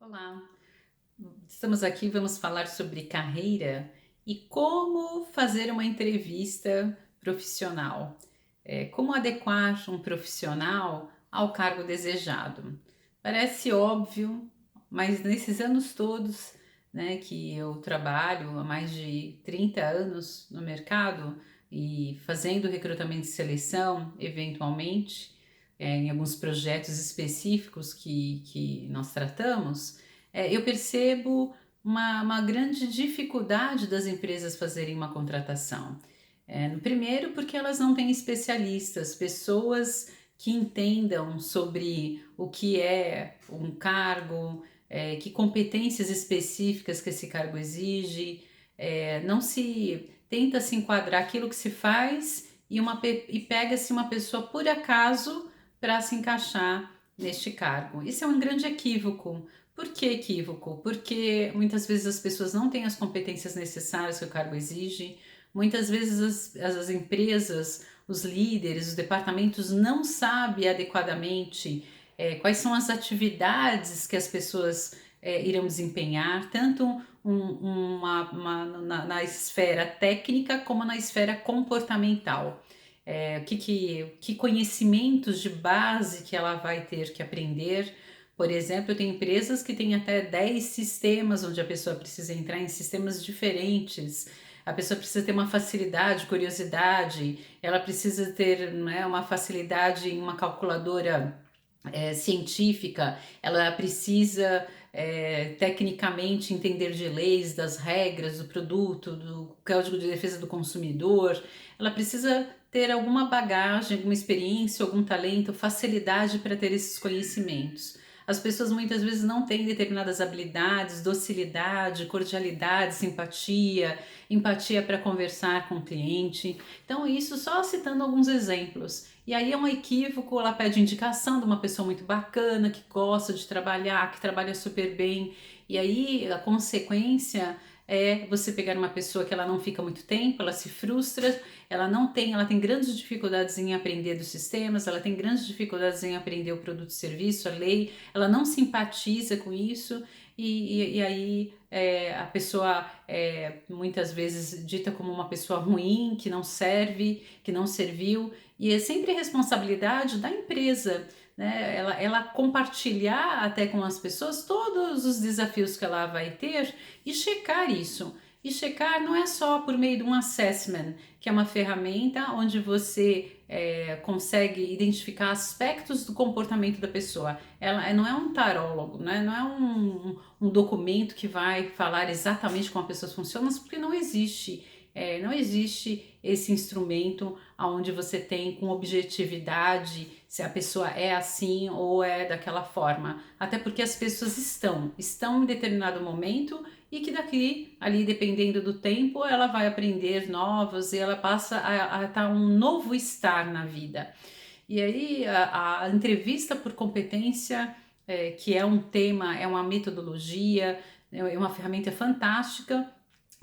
Olá, estamos aqui, vamos falar sobre carreira e como fazer uma entrevista profissional. Como adequar um profissional ao cargo desejado. Parece óbvio, mas nesses anos todos, né, que eu trabalho há mais de 30 anos no mercado e fazendo recrutamento e seleção, eventualmente, em alguns projetos específicos que nós tratamos, eu percebo uma grande dificuldade das empresas fazerem uma contratação. Primeiro, porque elas não têm especialistas, pessoas que entendam sobre o que é um cargo, que competências específicas que esse cargo exige, não se tenta se enquadrar aquilo que se faz e pega-se uma pessoa por acaso para se encaixar neste cargo. Isso é um grande equívoco. Por que equívoco? Porque muitas vezes as pessoas não têm as competências necessárias que o cargo exige, muitas vezes as empresas, os líderes, os departamentos não sabem adequadamente quais são as atividades que as pessoas irão desempenhar, tanto na esfera técnica como na esfera comportamental. Que conhecimentos de base que ela vai ter que aprender. Por exemplo, eu tenho empresas que têm até 10 sistemas onde a pessoa precisa entrar em sistemas diferentes. A pessoa precisa ter uma facilidade, curiosidade, ela precisa ter, né, uma facilidade em uma calculadora científica, ela precisa tecnicamente entender de leis, das regras do produto, do Código de Defesa do Consumidor, ela precisa ter alguma bagagem, alguma experiência, algum talento, facilidade para ter esses conhecimentos. As pessoas muitas vezes não têm determinadas habilidades, docilidade, cordialidade, simpatia, empatia para conversar com o cliente. Então, isso só citando alguns exemplos. E aí é um equívoco, ela pede indicação de uma pessoa muito bacana, que gosta de trabalhar, que trabalha super bem. E aí a consequência é você pegar uma pessoa que ela não fica muito tempo, ela se frustra, ela tem grandes dificuldades em aprender dos sistemas, ela tem grandes dificuldades em aprender o produto e serviço, a lei, ela não simpatiza com isso e aí a pessoa é muitas vezes dita como uma pessoa ruim, que não serve, que não serviu, e é sempre responsabilidade da empresa, né? Ela compartilhar até com as pessoas todos os desafios que ela vai ter e checar isso. E checar não é só por meio de um assessment, que é uma ferramenta onde você consegue identificar aspectos do comportamento da pessoa. Ela não é um tarólogo, né? Não é um documento que vai falar exatamente como a pessoa funciona, porque não existe. Não existe esse instrumento onde você tem com objetividade se a pessoa é assim ou é daquela forma. Até porque as pessoas estão em determinado momento e que daqui, ali, dependendo do tempo, ela vai aprender novos e ela passa a estar um novo estar na vida. E aí a entrevista por competência, que é um tema, é uma metodologia, é uma ferramenta fantástica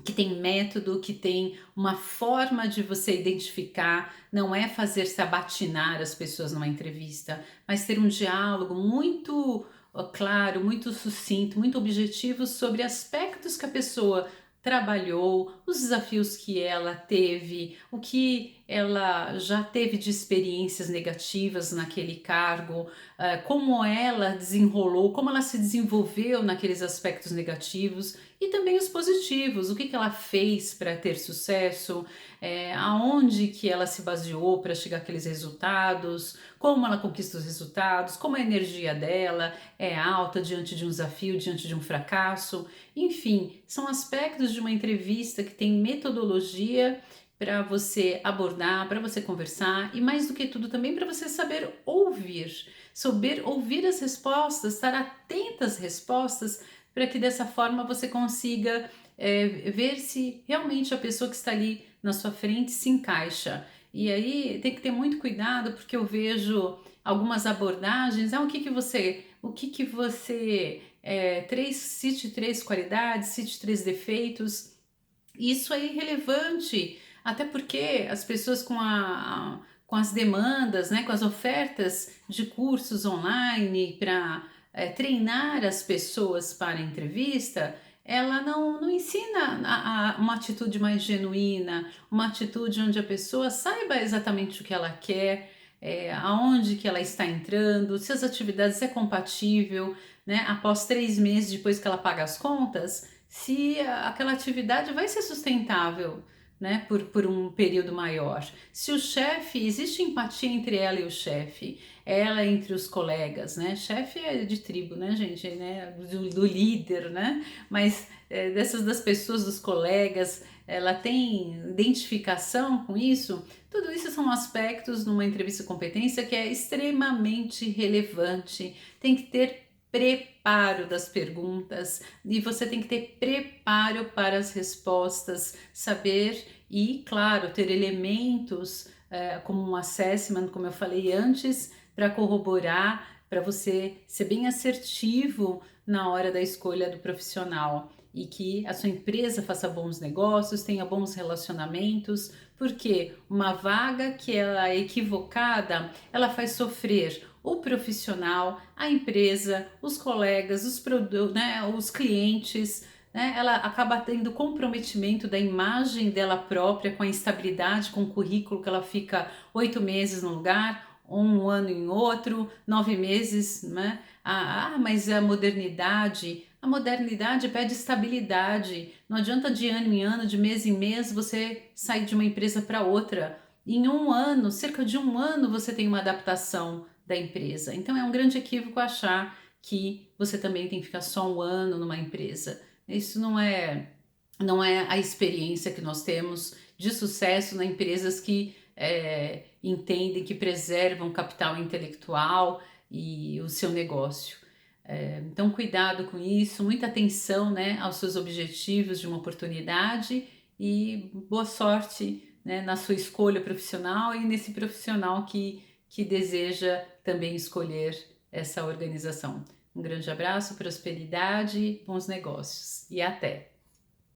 que tem método, que tem uma forma de você identificar, não é fazer sabatinar as pessoas numa entrevista, mas ter um diálogo muito claro, muito sucinto, muito objetivo sobre aspectos que a pessoa trabalhou, os desafios que ela teve, o que ela já teve de experiências negativas naquele cargo, como ela desenrolou, como ela se desenvolveu naqueles aspectos negativos e também os positivos, o que ela fez para ter sucesso, aonde que ela se baseou para chegar àqueles resultados, como ela conquista os resultados, como a energia dela é alta diante de um desafio, diante de um fracasso, enfim, são aspectos de uma entrevista que tem metodologia para você abordar, para você conversar e mais do que tudo também para você saber ouvir as respostas, estar atenta às respostas para que dessa forma você consiga ver se realmente a pessoa que está ali na sua frente se encaixa. E aí tem que ter muito cuidado porque eu vejo algumas abordagens, o que que você cite três qualidades, cite três defeitos. Isso é irrelevante, até porque as pessoas com as demandas, né, com as ofertas de cursos online para treinar as pessoas para a entrevista, ela não ensina uma atitude mais genuína, uma atitude onde a pessoa saiba exatamente o que ela quer, aonde que ela está entrando, se as atividades é compatível, né? Após 3 meses depois que ela paga as contas, se aquela atividade vai ser sustentável, né, por um período maior. Se o chefe, existe empatia entre ela e o chefe, ela entre os colegas, né? Chefe é de tribo, né, gente, né? Do líder, né? Mas dessas das pessoas, dos colegas, ela tem identificação com isso. Tudo isso são aspectos numa entrevista de competência que é extremamente relevante. Tem que ter preparo das perguntas e você tem que ter preparo para as respostas, saber e, claro, ter elementos como um assessment, como eu falei antes, para corroborar, para você ser bem assertivo na hora da escolha do profissional e que a sua empresa faça bons negócios, tenha bons relacionamentos, porque uma vaga que ela é equivocada, ela faz sofrer o profissional, a empresa, os colegas, os clientes, né? Ela acaba tendo comprometimento da imagem dela própria com a instabilidade, com o currículo que ela fica 8 meses num lugar, um ano em outro, 9 meses, né? Mas a modernidade pede estabilidade. Não adianta de ano em ano, de mês em mês, você sair de uma empresa para outra. Em um ano, cerca de um ano, você tem uma adaptação da empresa. Então é um grande equívoco achar que você também tem que ficar só um ano numa empresa. Isso não é a experiência que nós temos de sucesso nas empresas que entendem, que preservam o capital intelectual e o seu negócio. Então, cuidado com isso, muita atenção, né, aos seus objetivos de uma oportunidade e boa sorte, né, na sua escolha profissional e nesse profissional que deseja também escolher essa organização. Um grande abraço, prosperidade, bons negócios e até!